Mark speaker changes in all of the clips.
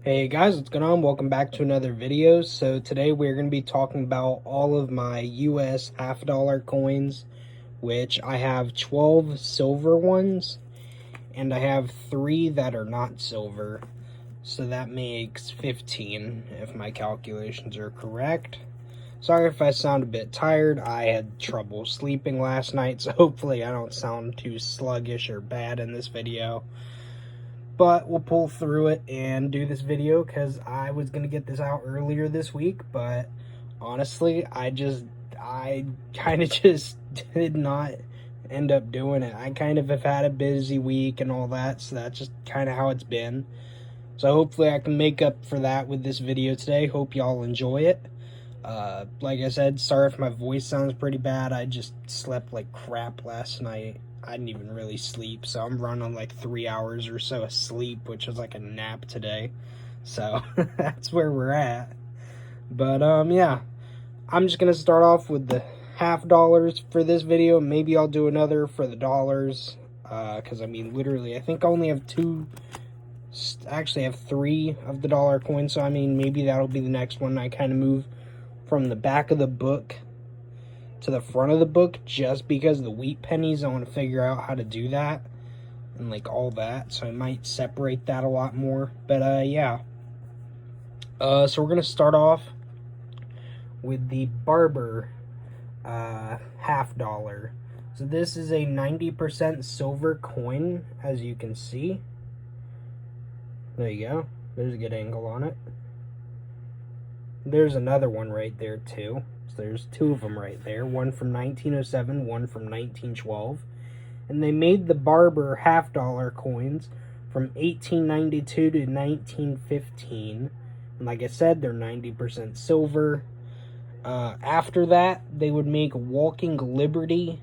Speaker 1: Hey guys, what's going on? Welcome back to another video. So today we're going to be talking about all of my US half-dollar coins, which I have 12 silver ones, and I have 3 that are not silver. So that makes 15 if my calculations are correct. Sorry if I sound a bit tired. I had trouble sleeping last night, so hopefully I don't sound too sluggish or bad in this video. But we'll pull through it and do this video because I was going to get this out earlier this week, but honestly, I kind of just did not end up doing it. I kind of have had a busy week and all that, so that's just kind of how it's been. So hopefully I can make up for that with this video today. Hope y'all enjoy it. Like I said, sorry if my voice sounds pretty bad. I just slept like crap last night. I didn't even really sleep, so I'm running like 3 hours or so of sleep, which is like a nap today. So that's where we're at. But yeah, I'm just gonna start off with the half dollars for this video. Maybe I'll do another for the dollars, because I mean, literally, I think I only have actually I have 3 of the dollar coins. So I mean, maybe that'll be the next one. I kind of move from the back of the book to the front of the book just because the wheat pennies, I want to figure out how to do that and like all that, so I might separate that a lot more. But yeah, so we're gonna start off with the Barber half dollar. So this is a 90% silver coin, as you can see. There you go, there's a good angle on it. There's another one right there too. So there's 2 of them right there. One from 1907, one from 1912. And they made the Barber half-dollar coins from 1892 to 1915. And like I said, they're 90% silver. After that, they would make Walking Liberty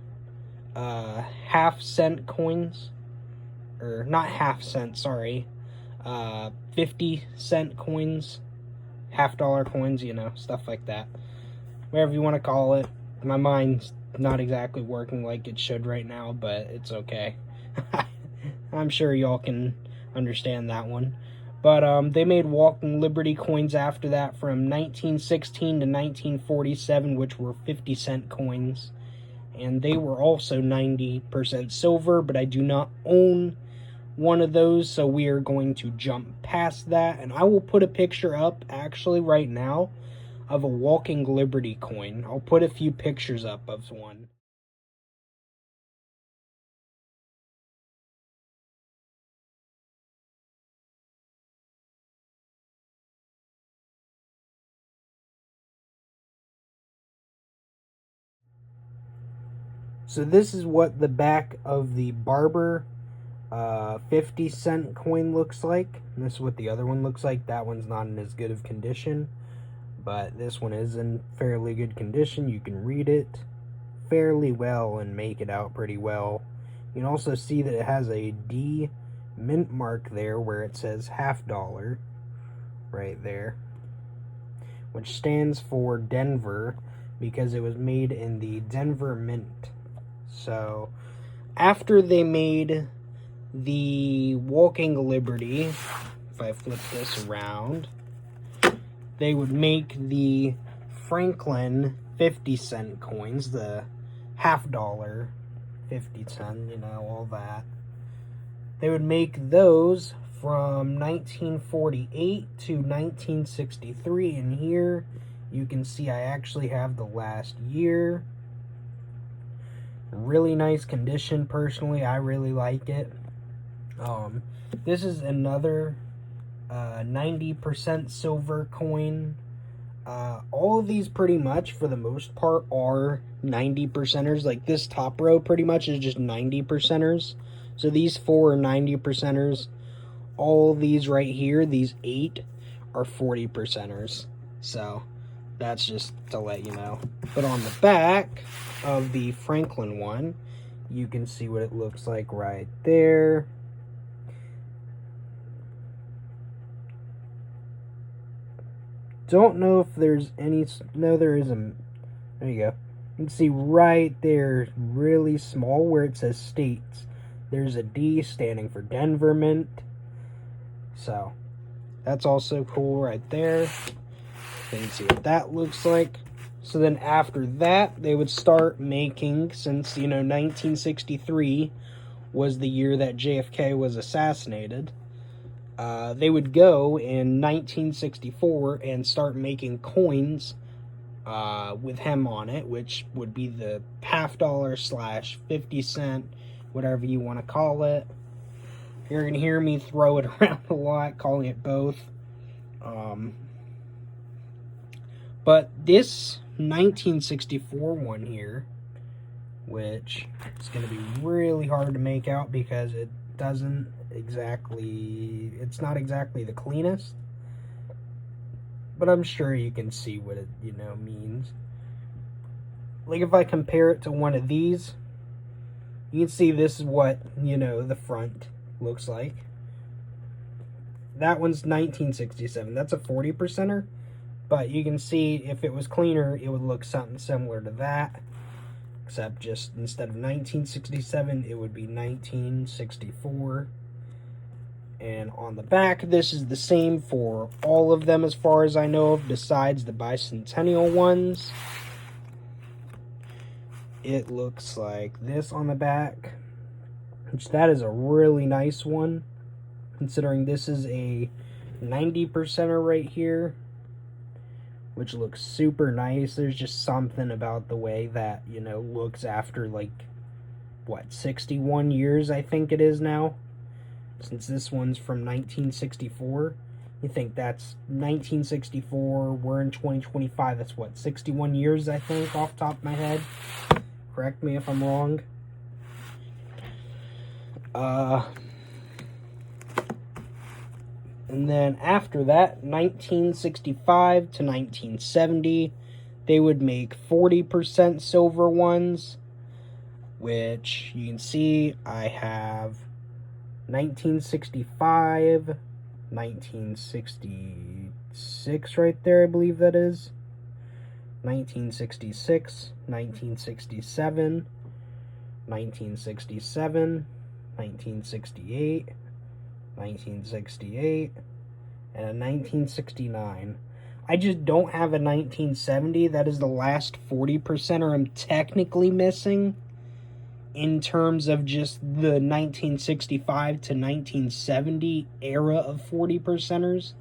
Speaker 1: half-cent coins. Or not half-cent, sorry. 50-cent coins. Half-dollar coins, you know, stuff like that. Whatever you want to call it. My mind's not exactly working like it should right now, but it's okay. I'm sure y'all can understand that one. But they made Walking Liberty coins after that from 1916 to 1947, which were 50-cent coins. And they were also 90% silver, but I do not own one of those, so we are going to jump past that. And I will put a picture up, actually, right now of a Walking Liberty coin. I'll put a few pictures up of one. So this is what the back of the Barber 50-cent coin looks like. And this is what the other one looks like. That one's not in as good of condition, but this one is in fairly good condition. You can read it fairly well and make it out pretty well. You can also see that it has a D mint mark there where it says half dollar right there, which stands for Denver because it was made in the Denver Mint. So after they made the Walking Liberty, if I flip this around, they would make the Franklin 50-cent coins, the half dollar 50-cent, you know, all that. They would make those from 1948 to 1963, and here you can see I actually have the last year. Really nice condition. Personally, I really like it. This is another 90% silver coin. All of these pretty much, for the most part, are 90%ers. Like this top row pretty much is just 90%ers. So these 4 are 90%ers. All these right here, these 8, are 40%ers. So that's just to let you know. But on the back of the Franklin one, you can see what it looks like right there. Don't know if there's any, no, there isn't. There you go. You can see right there, really small, where it says states. There's a D standing for Denver Mint. So That's also cool right there. You can see what that looks like. So then after that, they would start making, since, 1963 was the year that JFK was assassinated, they would go in 1964 and start making coins with him on it, which would be the $50/50, whatever you want to call it. You're going to hear me throw it around a lot, calling it both. But this 1964 one here, which is going to be really hard to make out because it doesn't exactly, it's not exactly the cleanest, but I'm sure you can see what it, means. Like if I compare it to one of these, you can see this is what, the front looks like. That one's 1967. That's a 40%er. But you can see if it was cleaner, it would look something similar to that. Except just instead of 1967, it would be 1964. And on the back, this is the same for all of them as far as I know of, besides the bicentennial ones. It looks like this on the back, which that is a really nice one, considering this is a 90%er right here, which looks super nice. There's just something about the way that, looks after, 61 years, I think it is now. Since this one's from 1964. You think that's 1964, we're in 2025, that's 61 years, I think, off the top of my head. Correct me if I'm wrong. And then after that, 1965 to 1970, they would make 40% silver ones, which you can see I have 1965, 1966 right there, I believe that is. 1966, 1967, 1967, 1968, 1968, and a 1969. I just don't have a 1970. That is the last 40%er I'm technically missing in terms of just the 1965 to 1970 era of 40%ers.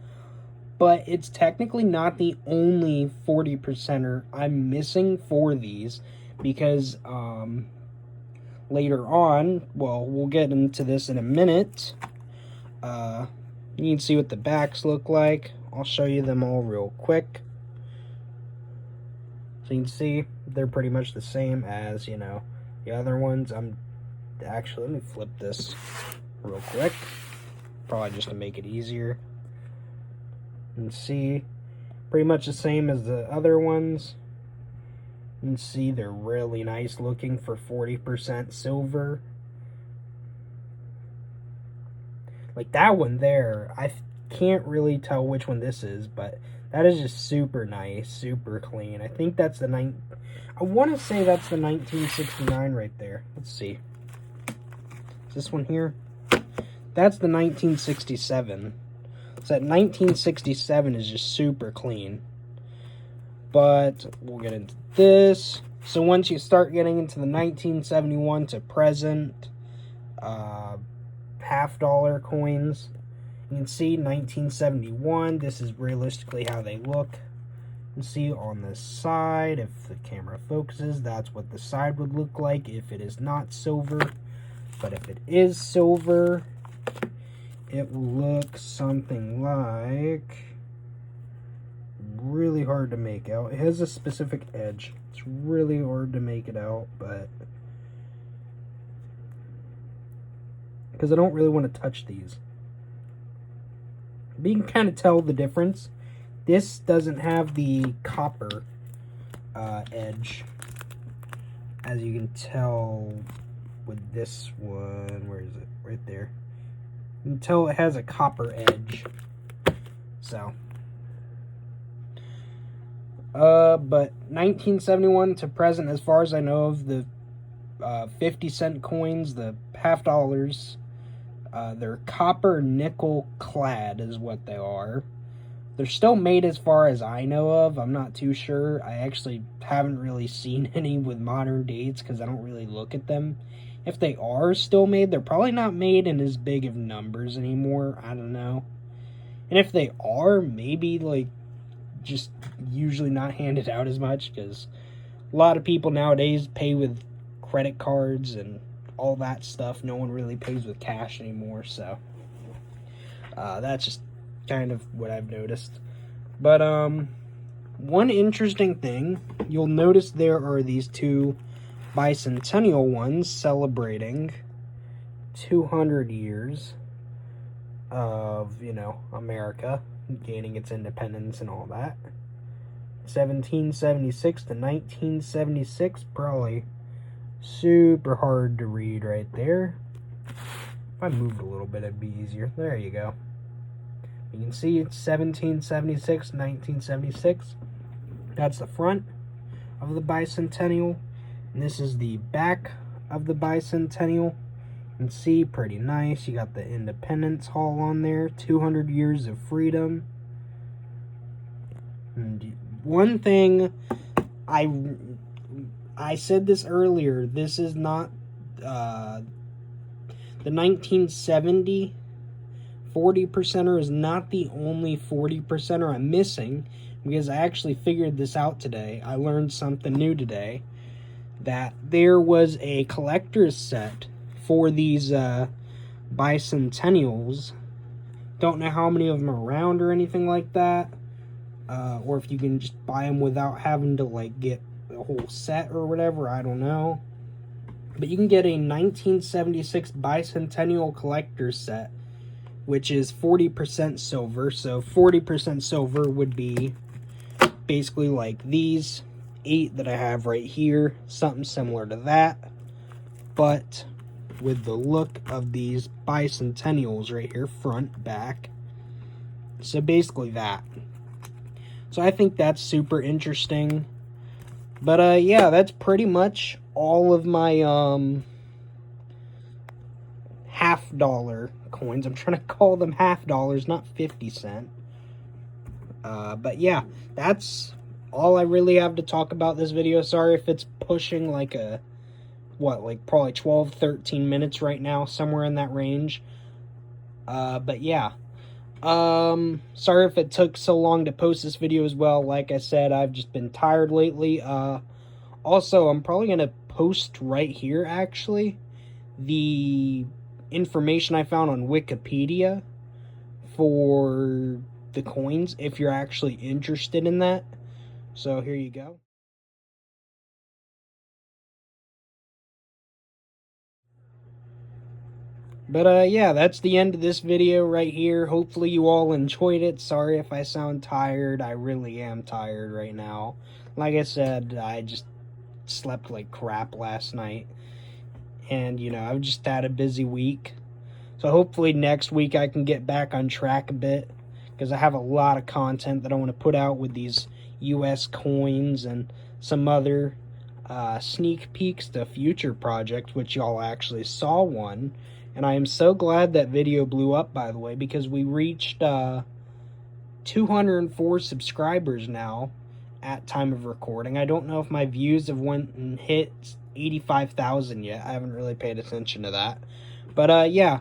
Speaker 1: But it's technically not the only 40%er I'm missing for these, because later on, well, we'll get into this in a minute. You can see what the backs look like. I'll show you them all real quick. So you can see they're pretty much the same as, the other ones. Actually, let me flip this real quick. Probably just to make it easier. You can see pretty much the same as the other ones. You can see they're really nice looking for 40% silver. Like that one there, I can't really tell which one this is, but that is just super nice, super clean. I think that's the I want to say that's the 1969 right there. Let's see. Is this one here? That's the 1967. So that 1967 is just super clean. But we'll get into this. So once you start getting into the 1971 to present, $50 coins, you can see 1971, this is realistically how they look. You can see on the side, if the camera focuses, that's what the side would look like if it is not silver. But if it is silver, it will look something like, really hard to make out. It has a specific edge. It's really hard to make it out, but because I don't really want to touch these. But you can kind of tell the difference. This doesn't have the copper edge, as you can tell with this one. Where is it? Right there. You can tell it has a copper edge. So, but 1971 to present, as far as I know of, the 50-cent coins, the $50, They're copper nickel clad is what they are. They're still made as far as I know of. I'm not too sure. I actually haven't really seen any with modern dates because I don't really look at them. If they are still made, they're probably not made in as big of numbers anymore. I don't know. And if they are, maybe like just usually not handed out as much because a lot of people nowadays pay with credit cards and all that stuff. No one really pays with cash anymore, so that's just kind of what I've noticed. But one interesting thing, you'll notice there are these two bicentennial ones celebrating 200 years of, America gaining its independence and all that. 1776 to 1976, probably super hard to read right there. If I moved a little bit, it'd be easier. There you go. You can see it's 1776, 1976. That's the front of the bicentennial. And this is the back of the bicentennial. You can see, pretty nice. You got the Independence Hall on there. 200 years of freedom. And one thing, I said this earlier, this is not the 1970 40%er is not the only 40%er I'm missing, because I actually figured this out today. I learned something new today, that there was a collector's set for these bicentennials. Don't know how many of them are around or anything like that, or if you can just buy them without having to like get the whole set or whatever. I don't know, but you can get a 1976 bicentennial collector's set, which is 40% silver. So 40% silver would be basically like these 8 that I have right here, something similar to that, but with the look of these bicentennials right here, front, back. So basically that. So I think that's super interesting. But yeah, that's pretty much all of my half-dollar coins. I'm trying to call them half dollars, not 50 cent. But yeah, that's all I really have to talk about this video. Sorry if it's pushing like probably 12, 13 minutes right now, somewhere in that range. But yeah. Sorry if it took so long to post this video as well. Like I said, I've just been tired lately. Also, I'm probably going to post right here, actually, the information I found on Wikipedia for the coins, if you're actually interested in that. So here you go. But yeah, that's the end of this video right here. Hopefully you all enjoyed it. Sorry if I sound tired. I really am tired right now. Like I said, I just slept like crap last night. And, I've just had a busy week. So hopefully next week I can get back on track a bit, because I have a lot of content that I want to put out with these US coins and some other sneak peeks to future projects, which y'all actually saw one. And I am so glad that video blew up, by the way, because we reached 204 subscribers now at time of recording. I don't know if my views have went and hit 85,000 yet. I haven't really paid attention to that. But yeah,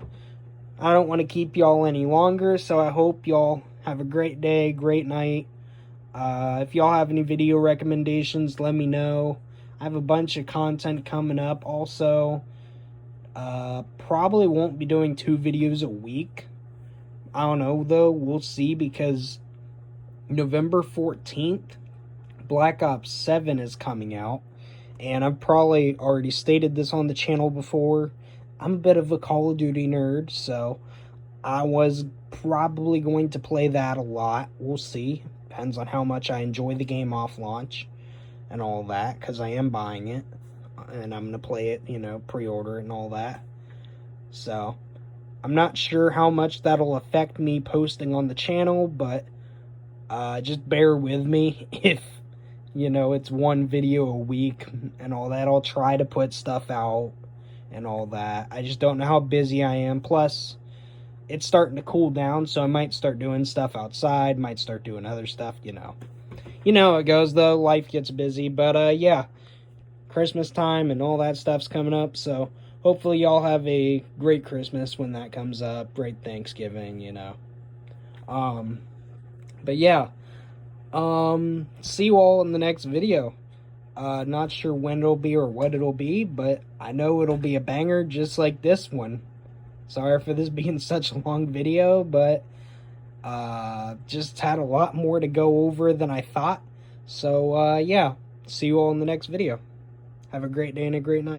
Speaker 1: I don't want to keep y'all any longer, so I hope y'all have a great day, great night. If y'all have any video recommendations, let me know. I have a bunch of content coming up. Also, probably won't be doing 2 videos a week. I don't know, though. We'll see, because November 14th, Black Ops 7 is coming out. And I've probably already stated this on the channel before. I'm a bit of a Call of Duty nerd, so I was probably going to play that a lot. We'll see. Depends on how much I enjoy the game off launch and all that, because I am buying it. And I'm going to play it, pre-order it and all that. So, I'm not sure how much that'll affect me posting on the channel, but just bear with me if, it's 1 video a week and all that. I'll try to put stuff out and all that. I just don't know how busy I am. Plus, it's starting to cool down, so I might start doing stuff outside, might start doing other stuff, you know. You know how it goes, though. Life gets busy, but yeah, Christmas time and all that stuff's coming up, so hopefully y'all have a great Christmas when that comes up, great Thanksgiving, you know. But yeah, see you all in the next video. Not sure when it'll be or what it'll be, but I know it'll be a banger just like this one. Sorry for this being such a long video, but just had a lot more to go over than I thought. So yeah, see you all in the next video. Have a great day and a great night.